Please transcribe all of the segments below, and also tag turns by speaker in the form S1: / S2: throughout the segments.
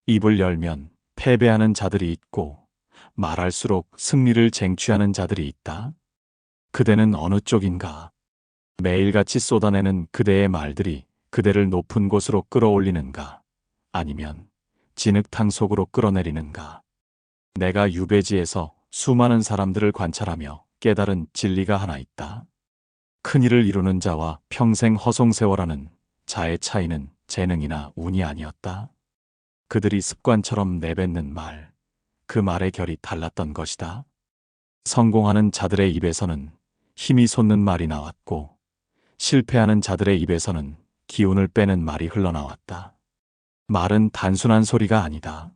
S1: 입을 열면 패배하는 자들이 있고 말할수록 승리를 쟁취하는 자들이 있다. 그대는 어느 쪽인가? 매일같이 쏟아내는 그대의 말들이 그대를 높은 곳으로 끌어올리는가? 아니면 진흙탕 속으로 끌어내리는가? 내가 유배지에서 수많은 사람들을 관찰하며 깨달은 진리가 하나 있다. 큰일을 이루는 자와 평생 허송세월하는 자의 차이는 재능이나 운이 아니었다. 그들이 습관처럼 내뱉는 말, 그 말의 결이 달랐던 것이다. 성공하는 자들의 입에서는 힘이 솟는 말이 나왔고, 실패하는 자들의 입에서는 기운을 빼는 말이 흘러나왔다. 말은 단순한 소리가 아니다.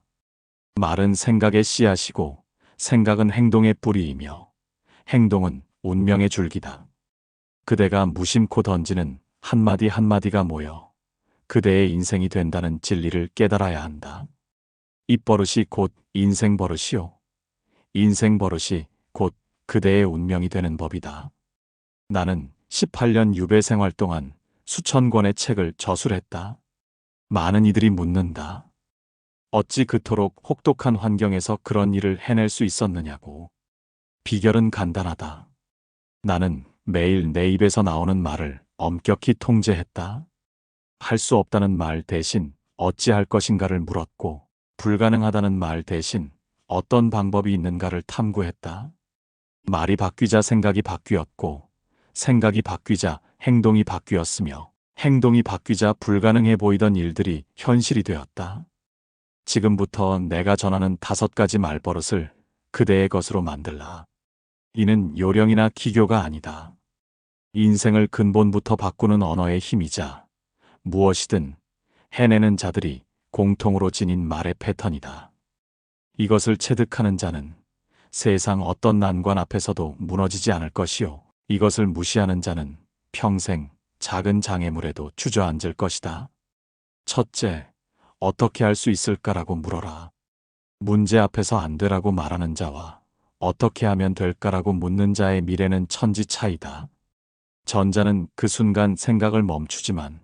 S1: 말은 생각의 씨앗이고, 생각은 행동의 뿌리이며, 행동은 운명의 줄기다. 그대가 무심코 던지는 한마디 한마디가 모여 그대의 인생이 된다는 진리를 깨달아야 한다. 입버릇이 곧 인생 버릇이요. 인생 버릇이 곧 그대의 운명이 되는 법이다. 나는 18년 유배 생활 동안 수천 권의 책을 저술했다. 많은 이들이 묻는다. 어찌 그토록 혹독한 환경에서 그런 일을 해낼 수 있었느냐고. 비결은 간단하다. 나는 매일 내 입에서 나오는 말을 엄격히 통제했다. 할 수 없다는 말 대신 어찌할 것인가를 물었고, 불가능하다는 말 대신 어떤 방법이 있는가를 탐구했다. 말이 바뀌자 생각이 바뀌었고, 생각이 바뀌자 행동이 바뀌었으며, 행동이 바뀌자 불가능해 보이던 일들이 현실이 되었다. 지금부터 내가 전하는 5가지 말버릇을 그대의 것으로 만들라. 이는 요령이나 기교가 아니다. 인생을 근본부터 바꾸는 언어의 힘이자 무엇이든 해내는 자들이 공통으로 지닌 말의 패턴이다. 이것을 체득하는 자는 세상 어떤 난관 앞에서도 무너지지 않을 것이요. 이것을 무시하는 자는 평생 작은 장애물에도 주저앉을 것이다. 첫째, 어떻게 할 수 있을까라고 물어라. 문제 앞에서 안 되라고 말하는 자와 어떻게 하면 될까라고 묻는 자의 미래는 천지 차이다. 전자는 그 순간 생각을 멈추지만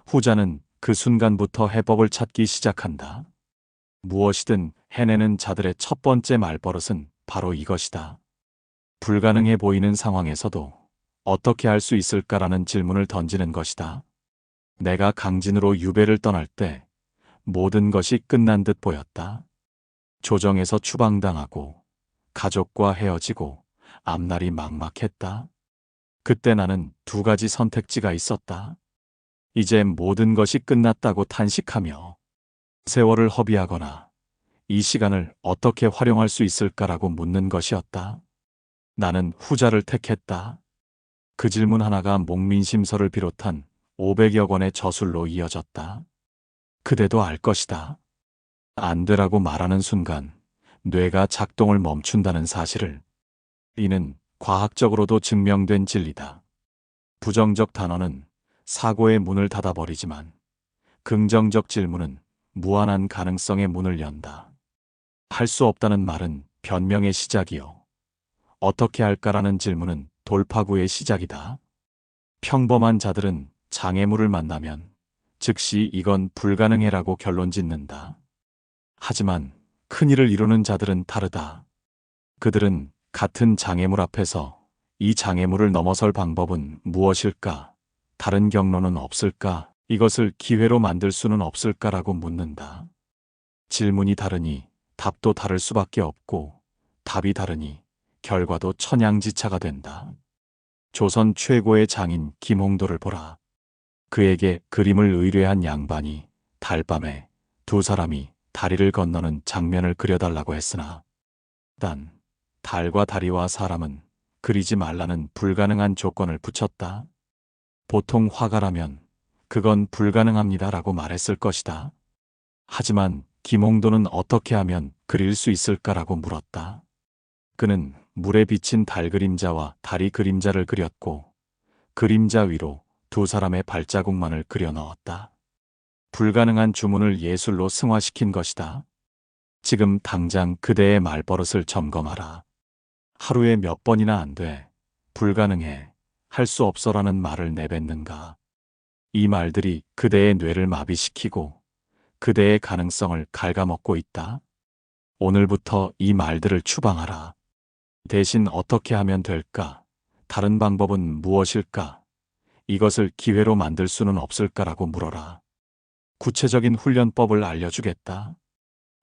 S1: 후자는 그 순간부터 해법을 찾기 시작한다. 무엇이든 해내는 자들의 첫 번째 말버릇은 바로 이것이다. 불가능해 보이는 상황에서도 어떻게 할 수 있을까라는 질문을 던지는 것이다. 내가 강진으로 유배를 떠날 때 모든 것이 끝난 듯 보였다. 조정에서 추방당하고 가족과 헤어지고 앞날이 막막했다. 그때 나는 2가지 선택지가 있었다. 이제 모든 것이 끝났다고 탄식하며 세월을 허비하거나 이 시간을 어떻게 활용할 수 있을까라고 묻는 것이었다. 나는 후자를 택했다. 그 질문 하나가 목민심서를 비롯한 500여 권의 저술로 이어졌다. 그대도 알 것이다. 안 되라고 말하는 순간 뇌가 작동을 멈춘다는 사실을. 이는 과학적으로도 증명된 진리다. 부정적 단어는 사고의 문을 닫아버리지만 긍정적 질문은 무한한 가능성의 문을 연다. 할 수 없다는 말은 변명의 시작이요. 어떻게 할까라는 질문은 돌파구의 시작이다. 평범한 자들은 장애물을 만나면 즉시 이건 불가능해라고 결론 짓는다. 하지만 큰일을 이루는 자들은 다르다. 그들은 같은 장애물 앞에서 이 장애물을 넘어설 방법은 무엇일까? 다른 경로는 없을까? 이것을 기회로 만들 수는 없을까라고 묻는다. 질문이 다르니 답도 다를 수밖에 없고, 답이 다르니 결과도 천양지차가 된다. 조선 최고의 장인 김홍도를 보라. 그에게 그림을 의뢰한 양반이 달밤에 2사람이 다리를 건너는 장면을 그려달라고 했으나, 단 달과 다리와 사람은 그리지 말라는 불가능한 조건을 붙였다. 보통 화가라면 그건 불가능합니다라고 말했을 것이다. 하지만 김홍도는 어떻게 하면 그릴 수 있을까라고 물었다. 그는 물에 비친 달 그림자와 다리 그림자를 그렸고 그림자 위로 2사람의 발자국만을 그려 넣었다. 불가능한 주문을 예술로 승화시킨 것이다. 지금 당장 그대의 말버릇을 점검하라. 하루에 몇 번이나 안 돼, 불가능해, 할 수 없어라는 말을 내뱉는가. 이 말들이 그대의 뇌를 마비시키고 그대의 가능성을 갉아먹고 있다. 오늘부터 이 말들을 추방하라. 대신 어떻게 하면 될까? 다른 방법은 무엇일까? 이것을 기회로 만들 수는 없을까라고 물어라. 구체적인 훈련법을 알려주겠다.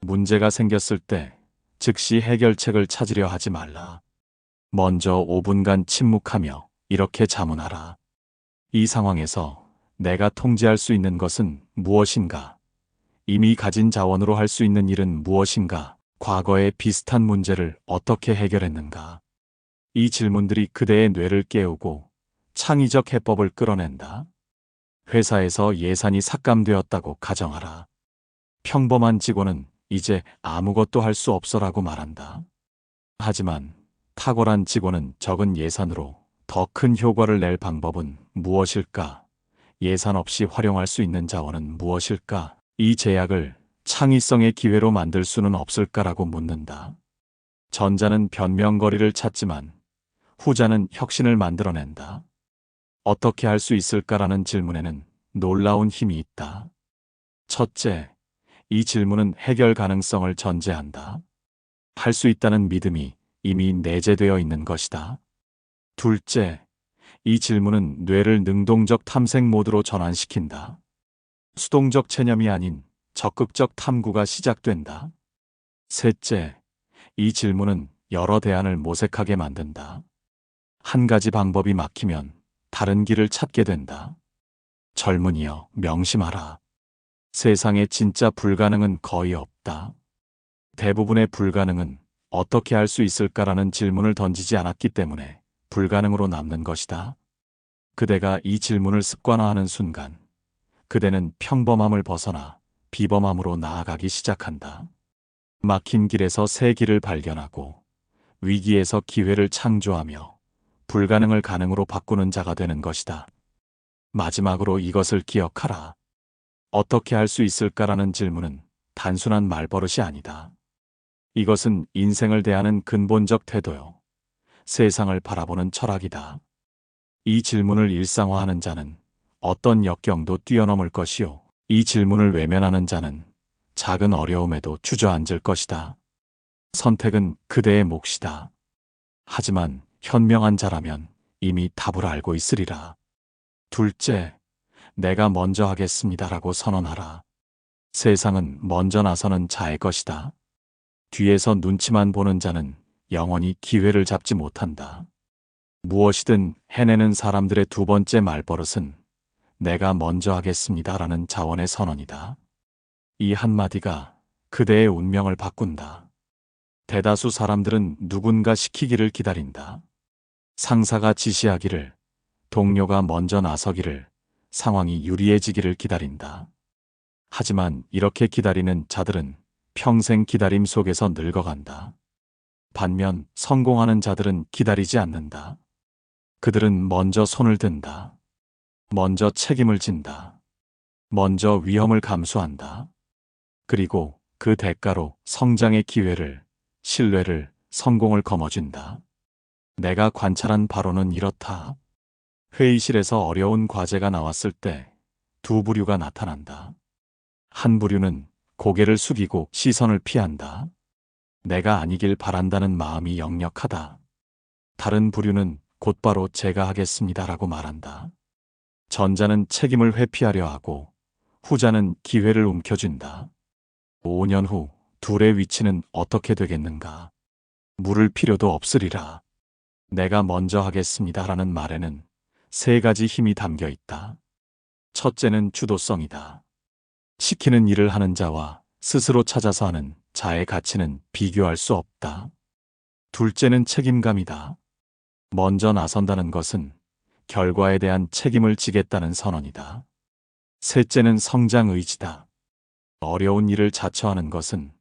S1: 문제가 생겼을 때 즉시 해결책을 찾으려 하지 말라. 먼저 5분간 침묵하며 이렇게 자문하라. 이 상황에서 내가 통제할 수 있는 것은 무엇인가? 이미 가진 자원으로 할 수 있는 일은 무엇인가? 과거에 비슷한 문제를 어떻게 해결했는가? 이 질문들이 그대의 뇌를 깨우고 창의적 해법을 끌어낸다. 회사에서 예산이 삭감되었다고 가정하라. 평범한 직원은 이제 아무것도 할 수 없어라고 말한다. 하지만 탁월한 직원은 적은 예산으로 더 큰 효과를 낼 방법은 무엇일까? 예산 없이 활용할 수 있는 자원은 무엇일까? 이 제약을 창의성의 기회로 만들 수는 없을까라고 묻는다. 전자는 변명거리를 찾지만 후자는 혁신을 만들어낸다. 어떻게 할 수 있을까라는 질문에는 놀라운 힘이 있다. 첫째, 이 질문은 해결 가능성을 전제한다. 할 수 있다는 믿음이 이미 내재되어 있는 것이다. 둘째, 이 질문은 뇌를 능동적 탐색 모드로 전환시킨다. 수동적 체념이 아닌 적극적 탐구가 시작된다. 셋째, 이 질문은 여러 대안을 모색하게 만든다. 한 가지 방법이 막히면 다른 길을 찾게 된다. 젊은이여, 명심하라. 세상에 진짜 불가능은 거의 없다. 대부분의 불가능은 어떻게 할 수 있을까라는 질문을 던지지 않았기 때문에 불가능으로 남는 것이다. 그대가 이 질문을 습관화하는 순간, 그대는 평범함을 벗어나 비범함으로 나아가기 시작한다. 막힌 길에서 새 길을 발견하고 위기에서 기회를 창조하며 불가능을 가능으로 바꾸는 자가 되는 것이다. 마지막으로 이것을 기억하라. 어떻게 할 수 있을까라는 질문은 단순한 말버릇이 아니다. 이것은 인생을 대하는 근본적 태도요. 세상을 바라보는 철학이다. 이 질문을 일상화하는 자는 어떤 역경도 뛰어넘을 것이요. 이 질문을 외면하는 자는 작은 어려움에도 주저앉을 것이다. 선택은 그대의 몫이다. 하지만 현명한 자라면 이미 답을 알고 있으리라. 둘째, 내가 먼저 하겠습니다라고 선언하라. 세상은 먼저 나서는 자의 것이다. 뒤에서 눈치만 보는 자는 영원히 기회를 잡지 못한다. 무엇이든 해내는 사람들의 두 번째 말버릇은 내가 먼저 하겠습니다라는 자원의 선언이다. 이 한마디가 그대의 운명을 바꾼다. 대다수 사람들은 누군가 시키기를 기다린다. 상사가 지시하기를, 동료가 먼저 나서기를, 상황이 유리해지기를 기다린다. 하지만 이렇게 기다리는 자들은 평생 기다림 속에서 늙어간다. 반면 성공하는 자들은 기다리지 않는다. 그들은 먼저 손을 든다. 먼저 책임을 진다. 먼저 위험을 감수한다. 그리고 그 대가로 성장의 기회를, 신뢰를, 성공을 거머쥔다. 내가 관찰한 바로는 이렇다. 회의실에서 어려운 과제가 나왔을 때 두 부류가 나타난다. 한 부류는 고개를 숙이고 시선을 피한다. 내가 아니길 바란다는 마음이 역력하다. 다른 부류는 곧바로 제가 하겠습니다라고 말한다. 전자는 책임을 회피하려 하고 후자는 기회를 움켜쥔다. 5년 후 둘의 위치는 어떻게 되겠는가? 물을 필요도 없으리라. 내가 먼저 하겠습니다라는 말에는 세 가지 힘이 담겨 있다. 첫째는 주도성이다. 시키는 일을 하는 자와 스스로 찾아서 하는 자의 가치는 비교할 수 없다. 둘째는 책임감이다. 먼저 나선다는 것은 결과에 대한 책임을 지겠다는 선언이다. 셋째는 성장 의지다. 어려운 일을 자처하는 것은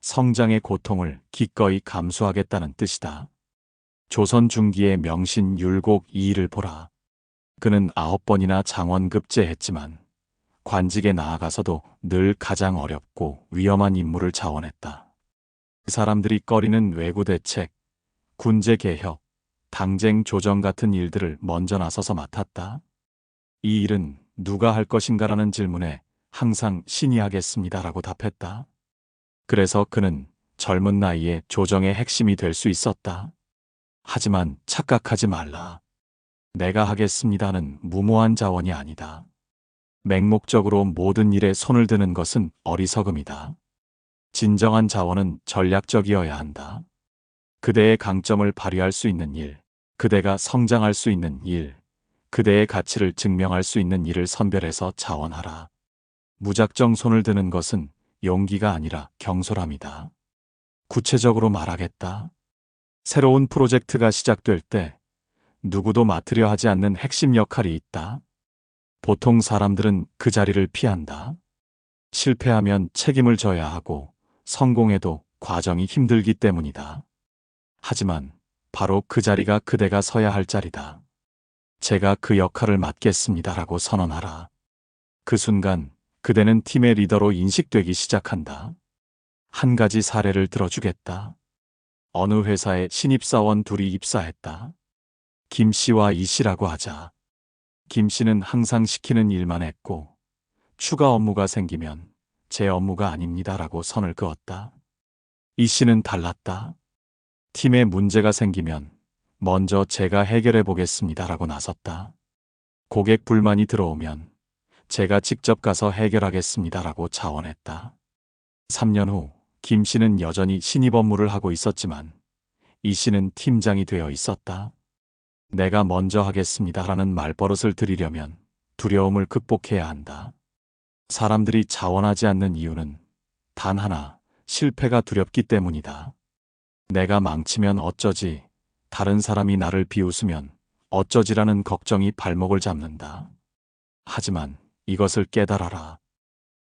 S1: 성장의 고통을 기꺼이 감수하겠다는 뜻이다. 조선 중기의 명신 율곡 이의를 보라. 그는 9번이나 장원급제했지만 관직에 나아가서도 늘 가장 어렵고 위험한 임무를 자원했다. 사람들이 꺼리는 외구 대책, 군제 개혁, 당쟁 조정 같은 일들을 먼저 나서서 맡았다. 이 일은 누가 할 것인가라는 질문에 항상 신이 하겠습니다라고 답했다. 그래서 그는 젊은 나이에 조정의 핵심이 될 수 있었다. 하지만 착각하지 말라. 내가 하겠습니다는 무모한 자원이 아니다. 맹목적으로 모든 일에 손을 드는 것은 어리석음이다. 진정한 자원은 전략적이어야 한다. 그대의 강점을 발휘할 수 있는 일, 그대가 성장할 수 있는 일, 그대의 가치를 증명할 수 있는 일을 선별해서 자원하라. 무작정 손을 드는 것은 용기가 아니라 경솔함이다. 구체적으로 말하겠다. 새로운 프로젝트가 시작될 때 누구도 맡으려 하지 않는 핵심 역할이 있다. 보통 사람들은 그 자리를 피한다. 실패하면 책임을 져야 하고 성공해도 과정이 힘들기 때문이다. 하지만 바로 그 자리가 그대가 서야 할 자리다. 제가 그 역할을 맡겠습니다라고 선언하라. 그 순간 그대는 팀의 리더로 인식되기 시작한다. 한 가지 사례를 들어주겠다. 어느 회사에 신입사원 둘이 입사했다. 김 씨와 이 씨라고 하자. 김 씨는 항상 시키는 일만 했고 추가 업무가 생기면 제 업무가 아닙니다라고 선을 그었다. 이 씨는 달랐다. 팀에 문제가 생기면 먼저 제가 해결해 보겠습니다라고 나섰다. 고객 불만이 들어오면 제가 직접 가서 해결하겠습니다라고 자원했다. 3년 후 김 씨는 여전히 신입 업무를 하고 있었지만 이 씨는 팀장이 되어 있었다. 내가 먼저 하겠습니다라는 말버릇을 들이려면 두려움을 극복해야 한다. 사람들이 자원하지 않는 이유는 단 하나, 실패가 두렵기 때문이다. 내가 망치면 어쩌지, 다른 사람이 나를 비웃으면 어쩌지라는 걱정이 발목을 잡는다. 하지만 이것을 깨달아라.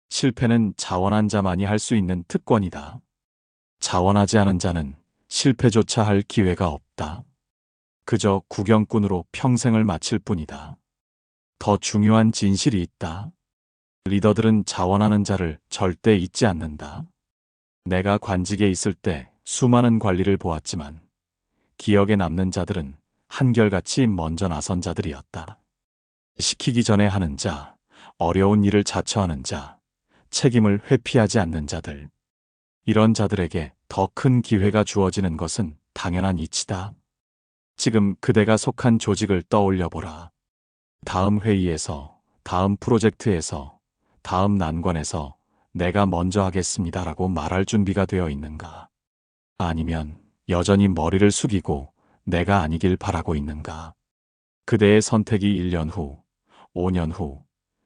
S1: 실패는 자원한 자만이 할 수 있는 특권이다. 자원하지 않은 자는 실패조차 할 기회가 없다. 그저 구경꾼으로 평생을 마칠 뿐이다. 더 중요한 진실이 있다. 리더들은 자원하는 자를 절대 잊지 않는다. 내가 관직에 있을 때 수많은 관리를 보았지만 기억에 남는 자들은 한결같이 먼저 나선 자들이었다. 시키기 전에 하는 자, 어려운 일을 자처하는 자, 책임을 회피하지 않는 자들. 이런 자들에게 더 큰 기회가 주어지는 것은 당연한 이치다. 지금 그대가 속한 조직을 떠올려 보라. 다음 회의에서, 다음 프로젝트에서, 다음 난관에서 내가 먼저 하겠습니다라고 말할 준비가 되어 있는가? 아니면 여전히 머리를 숙이고 내가 아니길 바라고 있는가? 그대의 선택이 1년 후, 5년 후,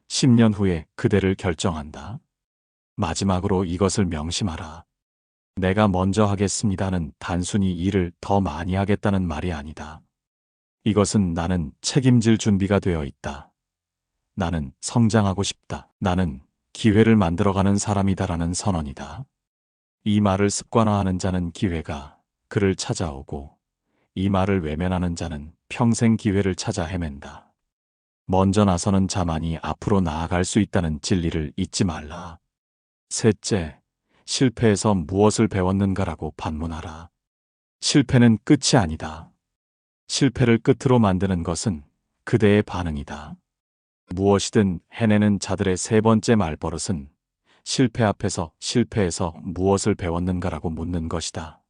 S1: 10년 후에 그대를 결정한다. 마지막으로 이것을 명심하라. 내가 먼저 하겠습니다는 단순히 일을 더 많이 하겠다는 말이 아니다. 이것은 나는 책임질 준비가 되어 있다. 나는 성장하고 싶다. 나는 기회를 만들어가는 사람이다라는 선언이다. 이 말을 습관화하는 자는 기회가 그를 찾아오고 이 말을 외면하는 자는 평생 기회를 찾아 헤맨다. 먼저 나서는 자만이 앞으로 나아갈 수 있다는 진리를 잊지 말라. 셋째, 실패에서 무엇을 배웠는가라고 반문하라. 실패는 끝이 아니다. 실패를 끝으로 만드는 것은 그대의 반응이다. 무엇이든 해내는 자들의 세 번째 말버릇은 실패 앞에서 실패에서 무엇을 배웠는가라고 묻는 것이다.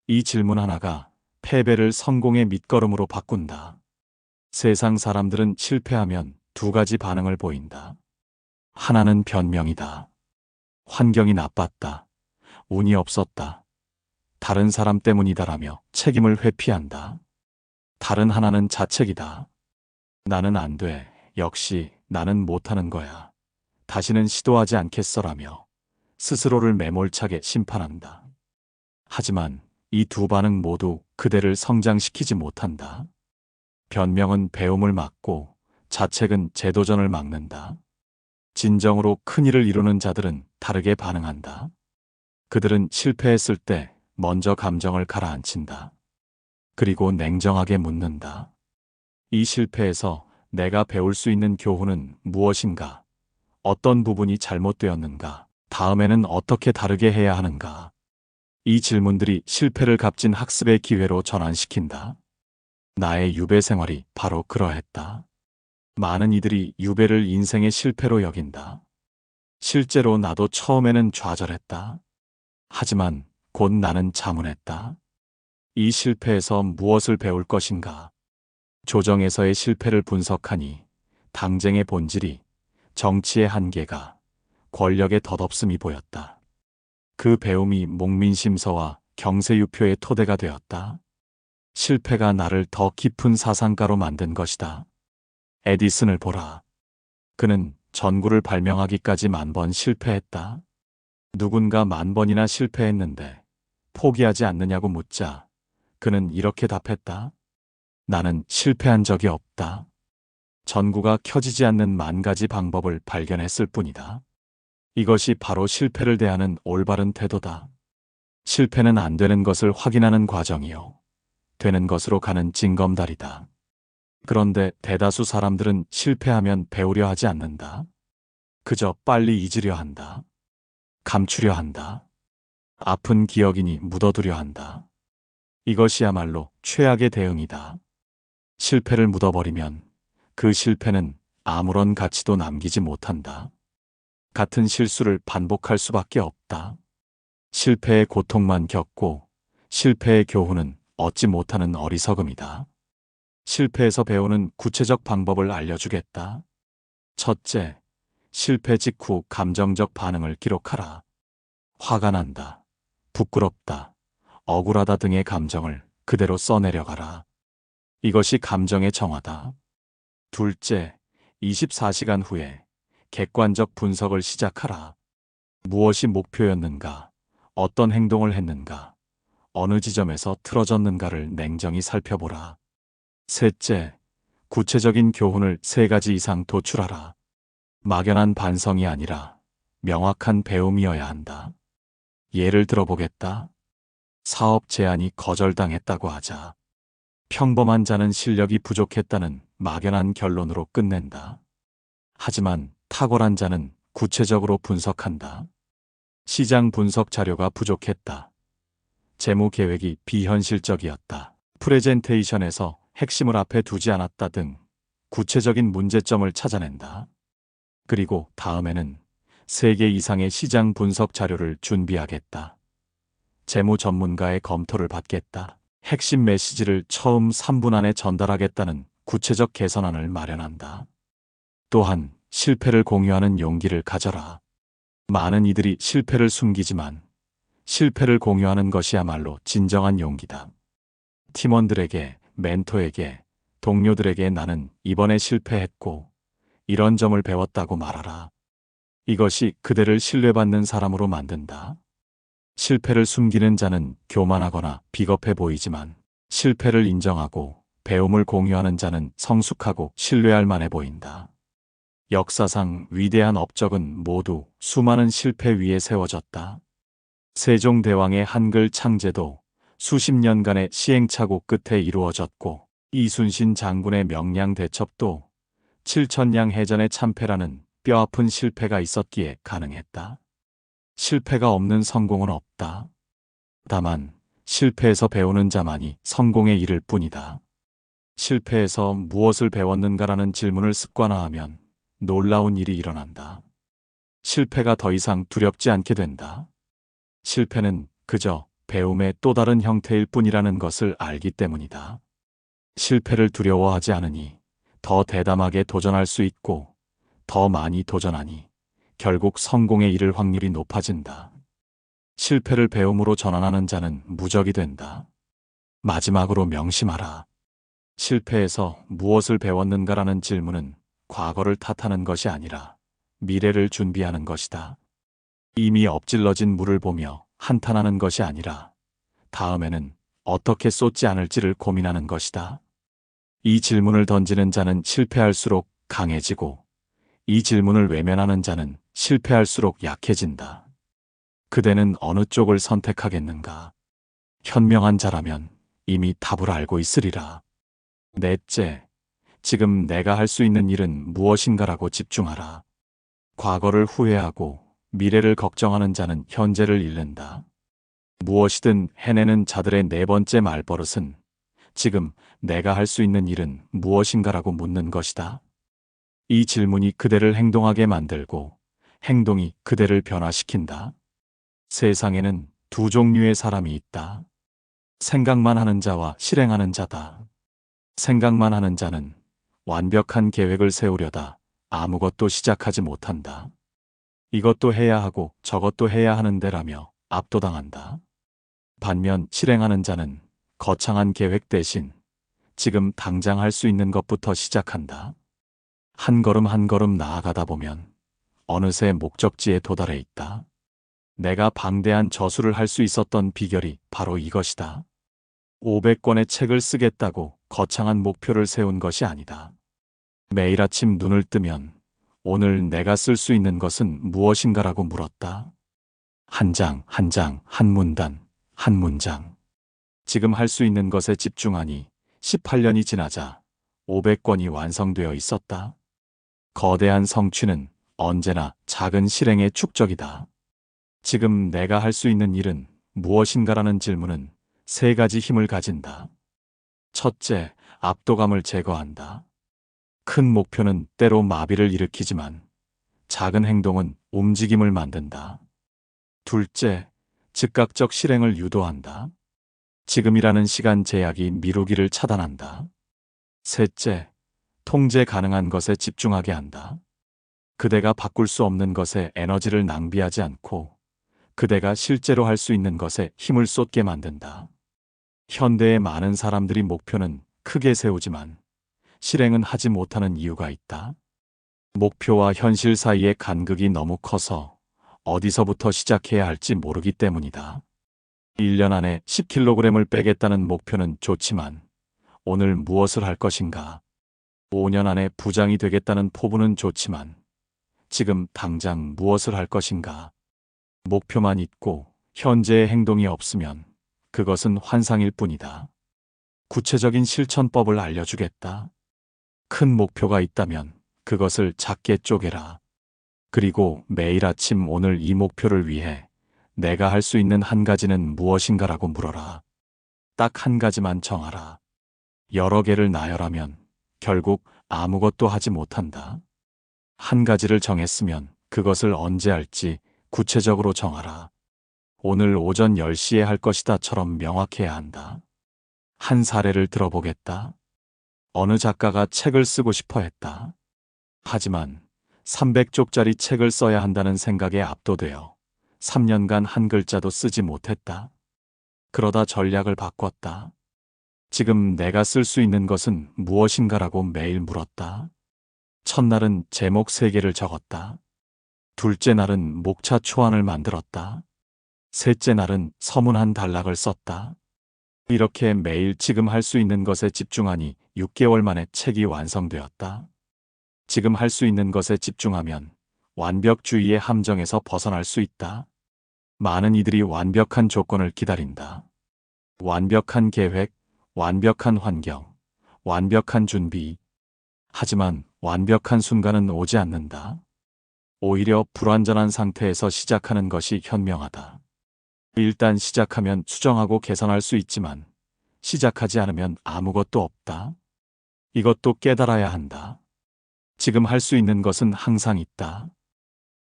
S1: 이 질문 하나가 패배를 성공의 밑거름으로 바꾼다. 세상 사람들은 실패하면 두 가지 반응을 보인다. 하나는 변명이다. 환경이 나빴다. 운이 없었다. 다른 사람 때문이다라며 책임을 회피한다. 다른 하나는 자책이다. 나는 안 돼. 역시 나는 못하는 거야. 다시는 시도하지 않겠어라며 스스로를 매몰차게 심판한다. 하지만 이 두 반응 모두 그대를 성장시키지 못한다. 변명은 배움을 막고 자책은 재도전을 막는다. 진정으로 큰 일을 이루는 자들은 다르게 반응한다. 그들은 실패했을 때 먼저 감정을 가라앉힌다. 그리고 냉정하게 묻는다. 이 실패에서 내가 배울 수 있는 교훈은 무엇인가? 어떤 부분이 잘못되었는가? 다음에는 어떻게 다르게 해야 하는가? 이 질문들이 실패를 값진 학습의 기회로 전환시킨다. 나의 유배 생활이 바로 그러했다. 많은 이들이 유배를 인생의 실패로 여긴다. 실제로 나도 처음에는 좌절했다. 하지만 곧 나는 자문했다. 이 실패에서 무엇을 배울 것인가? 조정에서의 실패를 분석하니 당쟁의 본질이 정치의 한계가 권력의 덧없음이 보였다. 그 배움이 목민심서와 경세유표의 토대가 되었다. 실패가 나를 더 깊은 사상가로 만든 것이다. 에디슨을 보라. 그는 전구를 발명하기까지 10,000번 실패했다. 누군가 10,000번이나 실패했는데 포기하지 않느냐고 묻자 그는 이렇게 답했다. 나는 실패한 적이 없다. 전구가 켜지지 않는 10,000가지 방법을 발견했을 뿐이다. 이것이 바로 실패를 대하는 올바른 태도다. 실패는 안 되는 것을 확인하는 과정이요. 되는 것으로 가는 징검다리다. 그런데 대다수 사람들은 실패하면 배우려 하지 않는다. 그저 빨리 잊으려 한다. 감추려 한다. 아픈 기억이니 묻어두려 한다. 이것이야말로 최악의 대응이다. 실패를 묻어버리면 그 실패는 아무런 가치도 남기지 못한다. 같은 실수를 반복할 수밖에 없다. 실패의 고통만 겪고 실패의 교훈은 얻지 못하는 어리석음이다. 실패에서 배우는 구체적 방법을 알려주겠다. 첫째, 실패 직후 감정적 반응을 기록하라. 화가 난다, 부끄럽다, 억울하다 등의 감정을 그대로 써내려가라. 이것이 감정의 정화다. 둘째, 24시간 후에 객관적 분석을 시작하라. 무엇이 목표였는가, 어떤 행동을 했는가, 어느 지점에서 틀어졌는가를 냉정히 살펴보라. 셋째, 구체적인 교훈을 3가지 이상 도출하라. 막연한 반성이 아니라 명확한 배움이어야 한다. 예를 들어보겠다. 사업 제안이 거절당했다고 하자. 평범한 자는 실력이 부족했다는 막연한 결론으로 끝낸다. 하지만 탁월한 자는 구체적으로 분석한다. 시장 분석 자료가 부족했다. 재무 계획이 비현실적이었다. 프레젠테이션에서 핵심을 앞에 두지 않았다 등 구체적인 문제점을 찾아낸다. 그리고 다음에는 3개 이상의 시장 분석 자료를 준비하겠다. 재무 전문가의 검토를 받겠다. 핵심 메시지를 처음 3분 안에 전달하겠다는 구체적 개선안을 마련한다. 또한 실패를 공유하는 용기를 가져라. 많은 이들이 실패를 숨기지만 실패를 공유하는 것이야말로 진정한 용기다. 팀원들에게, 멘토에게, 동료들에게 나는 이번에 실패했고 이런 점을 배웠다고 말하라. 이것이 그대를 신뢰받는 사람으로 만든다. 실패를 숨기는 자는 교만하거나 비겁해 보이지만 실패를 인정하고 배움을 공유하는 자는 성숙하고 신뢰할 만해 보인다. 역사상 위대한 업적은 모두 수많은 실패 위에 세워졌다. 세종대왕의 한글 창제도 수십 년간의 시행착오 끝에 이루어졌고 이순신 장군의 명량 대첩도 7,000량 해전의 참패라는 뼈아픈 실패가 있었기에 가능했다. 실패가 없는 성공은 없다. 다만 실패에서 배우는 자만이 성공에 이를 뿐이다. 실패에서 무엇을 배웠는가라는 질문을 습관화하면 놀라운 일이 일어난다. 실패가 더 이상 두렵지 않게 된다. 실패는 그저 배움의 또 다른 형태일 뿐이라는 것을 알기 때문이다. 실패를 두려워하지 않으니 더 대담하게 도전할 수 있고 더 많이 도전하니 결국 성공에 이를 확률이 높아진다. 실패를 배움으로 전환하는 자는 무적이 된다. 마지막으로 명심하라. 실패에서 무엇을 배웠는가라는 질문은 과거를 탓하는 것이 아니라 미래를 준비하는 것이다. 이미 엎질러진 물을 보며 한탄하는 것이 아니라 다음에는 어떻게 쏟지 않을지를 고민하는 것이다. 이 질문을 던지는 자는 실패할수록 강해지고 이 질문을 외면하는 자는 실패할수록 약해진다. 그대는 어느 쪽을 선택하겠는가? 현명한 자라면 이미 답을 알고 있으리라. 넷째, 지금 내가 할 수 있는 일은 무엇인가라고 집중하라. 과거를 후회하고 미래를 걱정하는 자는 현재를 잃는다. 무엇이든 해내는 자들의 4번째 말버릇은 지금 내가 할 수 있는 일은 무엇인가라고 묻는 것이다. 이 질문이 그대를 행동하게 만들고 행동이 그대를 변화시킨다. 세상에는 두 종류의 사람이 있다. 생각만 하는 자와 실행하는 자다. 생각만 하는 자는 완벽한 계획을 세우려다 아무것도 시작하지 못한다. 이것도 해야 하고 저것도 해야 하는데라며 압도당한다. 반면 실행하는 자는 거창한 계획 대신 지금 당장 할 수 있는 것부터 시작한다. 한 걸음 한 걸음 나아가다 보면 어느새 목적지에 도달해 있다. 내가 방대한 저수를 할 수 있었던 비결이 바로 이것이다. 500권의 책을 쓰겠다고 거창한 목표를 세운 것이 아니다. 매일 아침 눈을 뜨면 오늘 내가 쓸 수 있는 것은 무엇인가라고 물었다. 한 장, 한 장, 한 문단, 한 문장. 지금 할 수 있는 것에 집중하니 18년이 지나자 500권이 완성되어 있었다. 거대한 성취는 언제나 작은 실행의 축적이다. 지금 내가 할 수 있는 일은 무엇인가라는 질문은 세 가지 힘을 가진다. 첫째, 압도감을 제거한다. 큰 목표는 때로 마비를 일으키지만 작은 행동은 움직임을 만든다. 둘째, 즉각적 실행을 유도한다. 지금이라는 시간 제약이 미루기를 차단한다. 셋째, 통제 가능한 것에 집중하게 한다. 그대가 바꿀 수 없는 것에 에너지를 낭비하지 않고 그대가 실제로 할 수 있는 것에 힘을 쏟게 만든다. 현대의 많은 사람들이 목표는 크게 세우지만 실행은 하지 못하는 이유가 있다. 목표와 현실 사이의 간극이 너무 커서 어디서부터 시작해야 할지 모르기 때문이다. 1년 안에 10kg을 빼겠다는 목표는 좋지만 오늘 무엇을 할 것인가? 5년 안에 부장이 되겠다는 포부는 좋지만 지금 당장 무엇을 할 것인가? 목표만 있고 현재의 행동이 없으면 그것은 환상일 뿐이다. 구체적인 실천법을 알려주겠다. 큰 목표가 있다면 그것을 작게 쪼개라. 그리고 매일 아침 오늘 이 목표를 위해 내가 할 수 있는 한 가지는 무엇인가라고 물어라. 딱 한 가지만 정하라. 여러 개를 나열하면 결국 아무것도 하지 못한다. 한 가지를 정했으면 그것을 언제 할지 구체적으로 정하라. 오늘 오전 10시에 할 것이다처럼 명확해야 한다. 한 사례를 들어보겠다. 어느 작가가 책을 쓰고 싶어 했다. 하지만 300쪽짜리 책을 써야 한다는 생각에 압도되어 3년간 한 글자도 쓰지 못했다. 그러다 전략을 바꿨다. 지금 내가 쓸 수 있는 것은 무엇인가라고 매일 물었다. 첫날은 제목 3개를 적었다. 둘째 날은 목차 초안을 만들었다. 셋째 날은 서문 한 단락을 썼다. 이렇게 매일 지금 할 수 있는 것에 집중하니 6개월 만에 책이 완성되었다. 지금 할 수 있는 것에 집중하면 완벽주의의 함정에서 벗어날 수 있다. 많은 이들이 완벽한 조건을 기다린다. 완벽한 계획, 완벽한 환경, 완벽한 준비. 하지만 완벽한 순간은 오지 않는다. 오히려 불완전한 상태에서 시작하는 것이 현명하다. 일단 시작하면 수정하고 개선할 수 있지만 시작하지 않으면 아무것도 없다. 이것도 깨달아야 한다. 지금 할 수 있는 것은 항상 있다.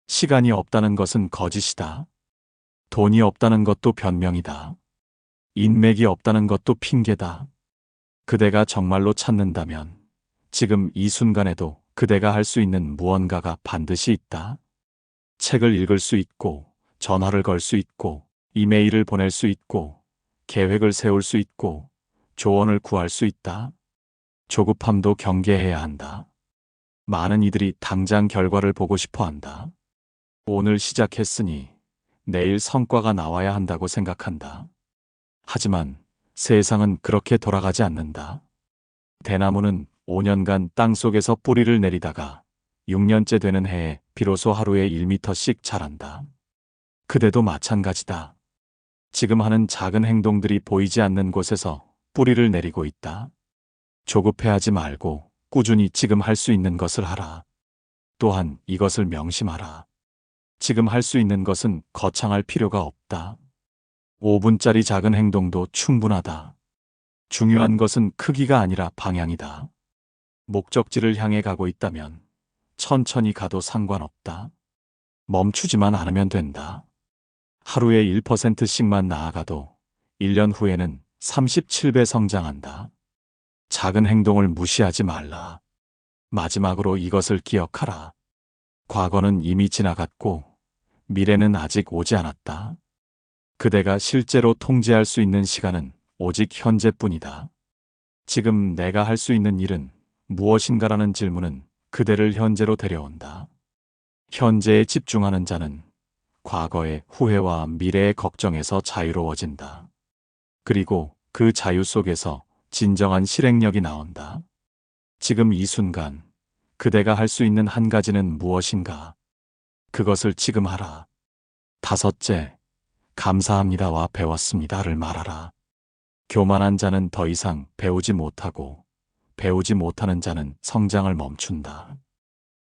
S1: 시간이 없다는 것은 거짓이다. 돈이 없다는 것도 변명이다. 인맥이 없다는 것도 핑계다. 그대가 정말로 찾는다면 지금 이 순간에도 그대가 할 수 있는 무언가가 반드시 있다. 책을 읽을 수 있고, 전화를 걸 수 있고, 이메일을 보낼 수 있고, 계획을 세울 수 있고, 조언을 구할 수 있다. 조급함도 경계해야 한다. 많은 이들이 당장 결과를 보고 싶어 한다. 오늘 시작했으니 내일 성과가 나와야 한다고 생각한다. 하지만 세상은 그렇게 돌아가지 않는다. 대나무는 5년간 땅속에서 뿌리를 내리다가 6년째 되는 해에 비로소 하루에 1m씩 자란다. 그대도 마찬가지다. 지금 하는 작은 행동들이 보이지 않는 곳에서 뿌리를 내리고 있다. 조급해하지 말고 꾸준히 지금 할 수 있는 것을 하라. 또한 이것을 명심하라. 지금 할 수 있는 것은 거창할 필요가 없다. 5분짜리 작은 행동도 충분하다. 중요한 것은 크기가 아니라 방향이다. 목적지를 향해 가고 있다면 천천히 가도 상관없다. 멈추지만 않으면 된다. 하루에 1%씩만 나아가도 1년 후에는 37배 성장한다. 작은 행동을 무시하지 말라. 마지막으로 이것을 기억하라. 과거는 이미 지나갔고 미래는 아직 오지 않았다. 그대가 실제로 통제할 수 있는 시간은 오직 현재뿐이다. 지금 내가 할 수 있는 일은 무엇인가라는 질문은 그대를 현재로 데려온다. 현재에 집중하는 자는 과거의 후회와 미래의 걱정에서 자유로워진다. 그리고 그 자유 속에서 진정한 실행력이 나온다. 지금 이 순간 그대가 할 수 있는 한 가지는 무엇인가? 그것을 지금 하라. 다섯째, 감사합니다와 배웠습니다를 말하라. 교만한 자는 더 이상 배우지 못하고 배우지 못하는 자는 성장을 멈춘다.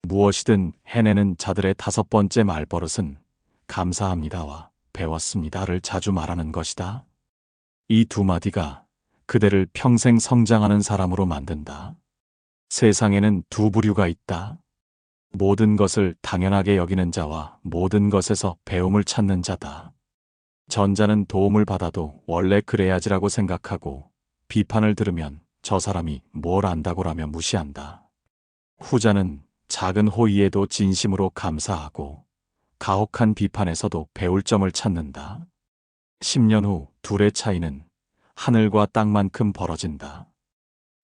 S1: 무엇이든 해내는 자들의 다섯 번째 말버릇은 감사합니다와 배웠습니다를 자주 말하는 것이다. 이 두 마디가 그대를 평생 성장하는 사람으로 만든다. 세상에는 두 부류가 있다. 모든 것을 당연하게 여기는 자와 모든 것에서 배움을 찾는 자다. 전자는 도움을 받아도 원래 그래야지라고 생각하고 비판을 들으면 저 사람이 뭘 안다고라며 무시한다. 후자는 작은 호의에도 진심으로 감사하고 가혹한 비판에서도 배울 점을 찾는다. 10년 후 둘의 차이는 하늘과 땅만큼 벌어진다.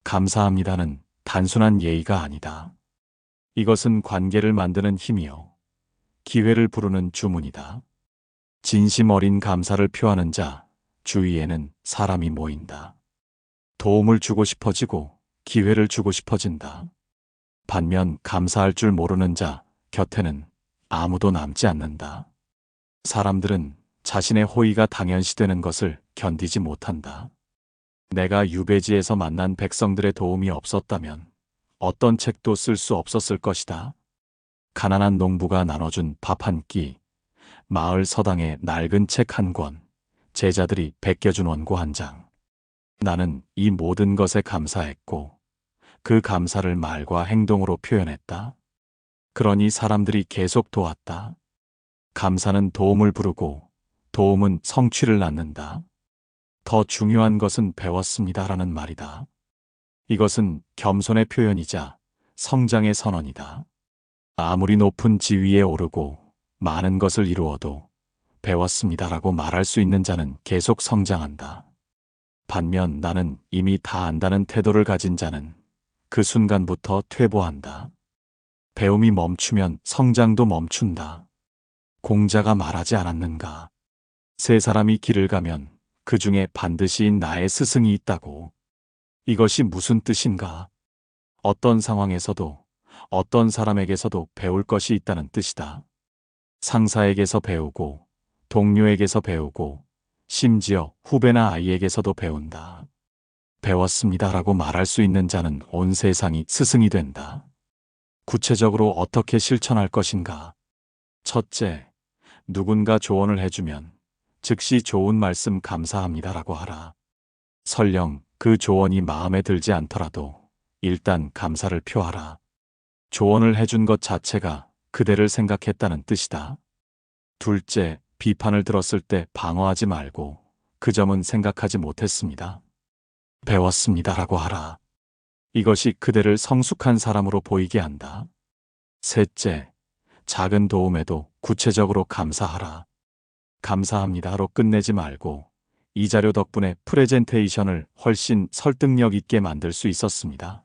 S1: 감사합니다는 단순한 예의가 아니다. 이것은 관계를 만드는 힘이요. 기회를 부르는 주문이다. 진심 어린 감사를 표하는 자, 주위에는 사람이 모인다. 도움을 주고 싶어지고 기회를 주고 싶어진다. 반면 감사할 줄 모르는 자, 곁에는 아무도 남지 않는다. 사람들은 자신의 호의가 당연시되는 것을 견디지 못한다. 내가 유배지에서 만난 백성들의 도움이 없었다면 어떤 책도 쓸 수 없었을 것이다. 가난한 농부가 나눠준 밥 한 끼, 마을 서당에 낡은 책 한 권, 제자들이 베껴준 원고 한 장. 나는 이 모든 것에 감사했고 그 감사를 말과 행동으로 표현했다. 그러니 사람들이 계속 도왔다. 감사는 도움을 부르고 도움은 성취를 낳는다. 더 중요한 것은 배웠습니다라는 말이다. 이것은 겸손의 표현이자 성장의 선언이다. 아무리 높은 지위에 오르고 많은 것을 이루어도 배웠습니다라고 말할 수 있는 자는 계속 성장한다. 반면 나는 이미 다 안다는 태도를 가진 자는 그 순간부터 퇴보한다. 배움이 멈추면 성장도 멈춘다. 공자가 말하지 않았는가? 세 사람이 길을 가면 그 중에 반드시 나의 스승이 있다고. 이것이 무슨 뜻인가? 어떤 상황에서도 어떤 사람에게서도 배울 것이 있다는 뜻이다. 상사에게서 배우고 동료에게서 배우고 심지어 후배나 아이에게서도 배운다. 배웠습니다라고 말할 수 있는 자는 온 세상이 스승이 된다. 구체적으로 어떻게 실천할 것인가? 첫째, 누군가 조언을 해주면 즉시 좋은 말씀 감사합니다라고 하라. 설령 그 조언이 마음에 들지 않더라도 일단 감사를 표하라. 조언을 해준 것 자체가 그대를 생각했다는 뜻이다. 둘째, 비판을 들었을 때 방어하지 말고 그 점은 생각하지 못했습니다. 배웠습니다라고 하라. 이것이 그대를 성숙한 사람으로 보이게 한다. 셋째, 작은 도움에도 구체적으로 감사하라. 감사합니다로 끝내지 말고 이 자료 덕분에 프레젠테이션을 훨씬 설득력 있게 만들 수 있었습니다.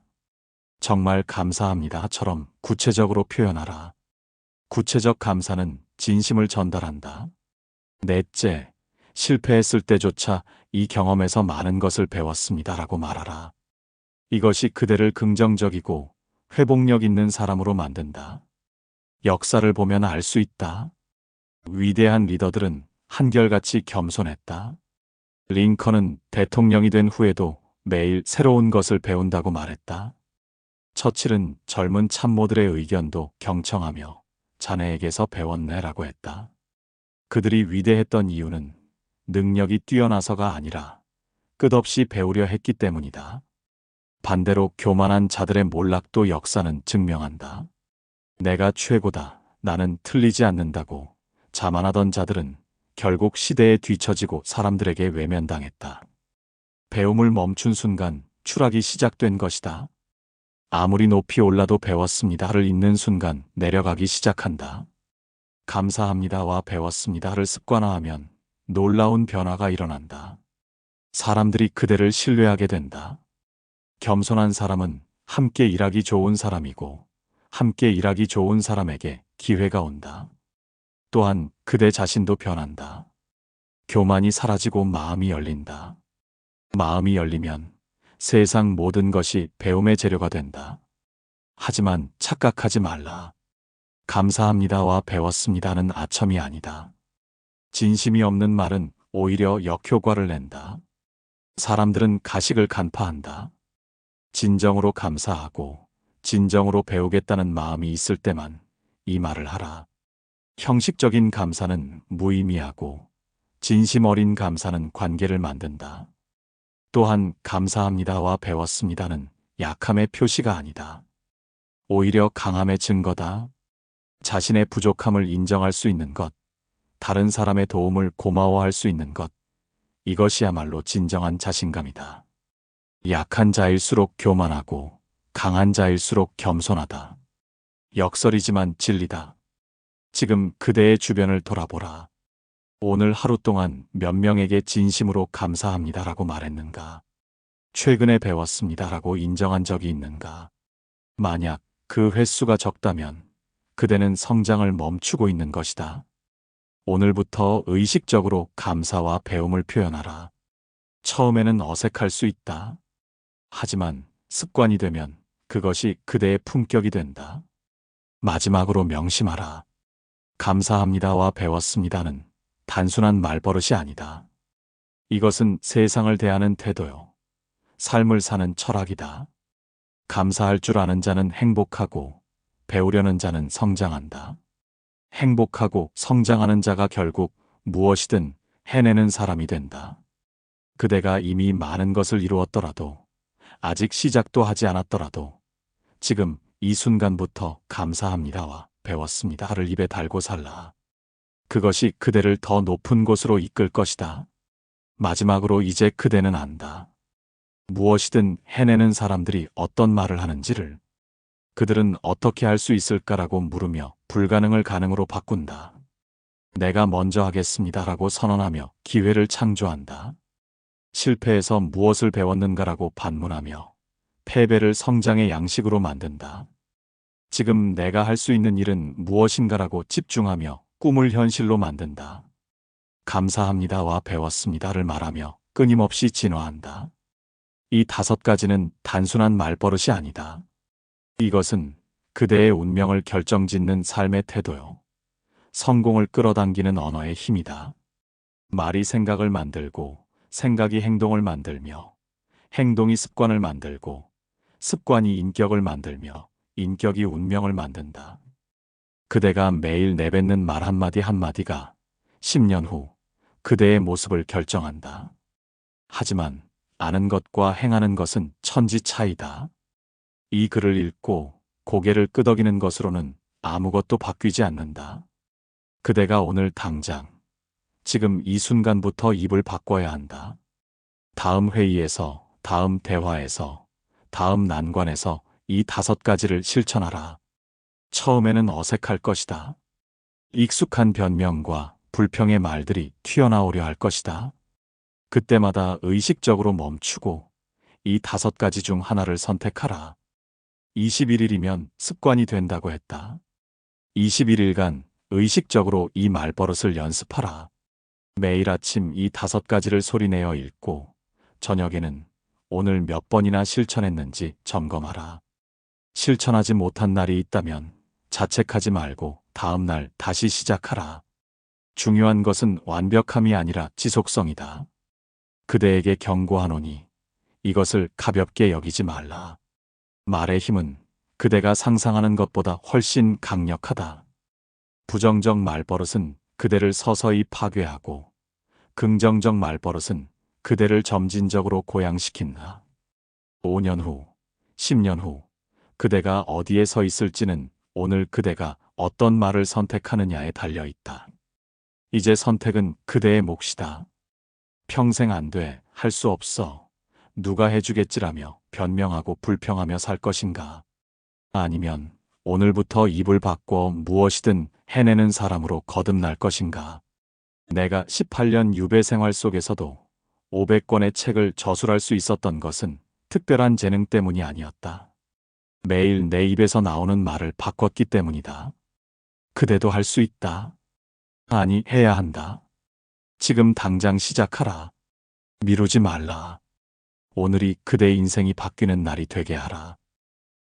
S1: 정말 감사합니다처럼 구체적으로 표현하라. 구체적 감사는 진심을 전달한다. 넷째, 실패했을 때조차 이 경험에서 많은 것을 배웠습니다라고 말하라. 이것이 그대를 긍정적이고 회복력 있는 사람으로 만든다. 역사를 보면 알 수 있다. 위대한 리더들은 한결같이 겸손했다. 링컨은 대통령이 된 후에도 매일 새로운 것을 배운다고 말했다. 처칠은 젊은 참모들의 의견도 경청하며 자네에게서 배웠네라고 했다. 그들이 위대했던 이유는 능력이 뛰어나서가 아니라 끝없이 배우려 했기 때문이다. 반대로 교만한 자들의 몰락도 역사는 증명한다. 내가 최고다, 나는 틀리지 않는다고 자만하던 자들은 결국 시대에 뒤처지고 사람들에게 외면당했다. 배움을 멈춘 순간 추락이 시작된 것이다. 아무리 높이 올라도 배웠습니다를 읽는 순간 내려가기 시작한다. 감사합니다와 배웠습니다를 습관화하면 놀라운 변화가 일어난다. 사람들이 그대를 신뢰하게 된다. 겸손한 사람은 함께 일하기 좋은 사람이고 함께 일하기 좋은 사람에게 기회가 온다. 또한 그대 자신도 변한다. 교만이 사라지고 마음이 열린다. 마음이 열리면 세상 모든 것이 배움의 재료가 된다. 하지만 착각하지 말라. 감사합니다와 배웠습니다는 아첨이 아니다. 진심이 없는 말은 오히려 역효과를 낸다. 사람들은 가식을 간파한다. 진정으로 감사하고 진정으로 배우겠다는 마음이 있을 때만 이 말을 하라. 형식적인 감사는 무의미하고 진심 어린 감사는 관계를 만든다. 또한 감사합니다와 배웠습니다는 약함의 표시가 아니다. 오히려 강함의 증거다. 자신의 부족함을 인정할 수 있는 것, 다른 사람의 도움을 고마워할 수 있는 것, 이것이야말로 진정한 자신감이다. 약한 자일수록 교만하고 강한 자일수록 겸손하다. 역설이지만 진리다. 지금 그대의 주변을 돌아보라. 오늘 하루 동안 몇 명에게 진심으로 감사합니다라고 말했는가? 최근에 배웠습니다라고 인정한 적이 있는가? 만약 그 횟수가 적다면 그대는 성장을 멈추고 있는 것이다. 오늘부터 의식적으로 감사와 배움을 표현하라. 처음에는 어색할 수 있다. 하지만 습관이 되면 그것이 그대의 품격이 된다. 마지막으로 명심하라. 감사합니다와 배웠습니다는 단순한 말버릇이 아니다. 이것은 세상을 대하는 태도요. 삶을 사는 철학이다. 감사할 줄 아는 자는 행복하고 배우려는 자는 성장한다. 행복하고 성장하는 자가 결국 무엇이든 해내는 사람이 된다. 그대가 이미 많은 것을 이루었더라도 아직 시작도 하지 않았더라도 지금 이 순간부터 감사합니다와 배웠습니다를 입에 달고 살라. 그것이 그대를 더 높은 곳으로 이끌 것이다. 마지막으로 이제 그대는 안다. 무엇이든 해내는 사람들이 어떤 말을 하는지를. 그들은 어떻게 할 수 있을까라고 물으며 불가능을 가능으로 바꾼다. 내가 먼저 하겠습니다라고 선언하며 기회를 창조한다. 실패에서 무엇을 배웠는가라고 반문하며 패배를 성장의 양식으로 만든다. 지금 내가 할 수 있는 일은 무엇인가라고 집중하며 꿈을 현실로 만든다. 감사합니다와 배웠습니다를 말하며 끊임없이 진화한다. 이 5가지는 단순한 말버릇이 아니다. 이것은 그대의 운명을 결정짓는 삶의 태도요. 성공을 끌어당기는 언어의 힘이다. 말이 생각을 만들고 생각이 행동을 만들며 행동이 습관을 만들고 습관이 인격을 만들며 인격이 운명을 만든다. 그대가 매일 내뱉는 말 한마디 한마디가 10년 후 그대의 모습을 결정한다. 하지만 아는 것과 행하는 것은 천지 차이다. 이 글을 읽고 고개를 끄덕이는 것으로는 아무것도 바뀌지 않는다. 그대가 오늘 당장, 지금 이 순간부터 입을 바꿔야 한다. 다음 회의에서, 다음 대화에서, 다음 난관에서 이 5가지를 실천하라. 처음에는 어색할 것이다. 익숙한 변명과 불평의 말들이 튀어나오려 할 것이다. 그때마다 의식적으로 멈추고 이 5가지 중 하나를 선택하라. 21일이면 습관이 된다고 했다. 21일간 의식적으로 이 말버릇을 연습하라. 매일 아침 이 5가지를 소리내어 읽고 저녁에는 오늘 몇 번이나 실천했는지 점검하라. 실천하지 못한 날이 있다면 자책하지 말고 다음 날 다시 시작하라. 중요한 것은 완벽함이 아니라 지속성이다. 그대에게 경고하노니 이것을 가볍게 여기지 말라. 말의 힘은 그대가 상상하는 것보다 훨씬 강력하다. 부정적 말버릇은 그대를 서서히 파괴하고 긍정적 말버릇은 그대를 점진적으로 고양시킨다. 5년 후, 10년 후 그대가 어디에 서 있을지는 오늘 그대가 어떤 말을 선택하느냐에 달려 있다. 이제 선택은 그대의 몫이다. 평생 안 돼, 할 수 없어, 누가 해주겠지라며 변명하고 불평하며 살 것인가? 아니면 오늘부터 입을 바꿔 무엇이든 해내는 사람으로 거듭날 것인가? 내가 18년 유배 생활 속에서도 500권의 책을 저술할 수 있었던 것은 특별한 재능 때문이 아니었다. 매일 내 입에서 나오는 말을 바꿨기 때문이다. 그대도 할 수 있다. 아니, 해야 한다. 지금 당장 시작하라. 미루지 말라. 오늘이 그대의 인생이 바뀌는 날이 되게 하라.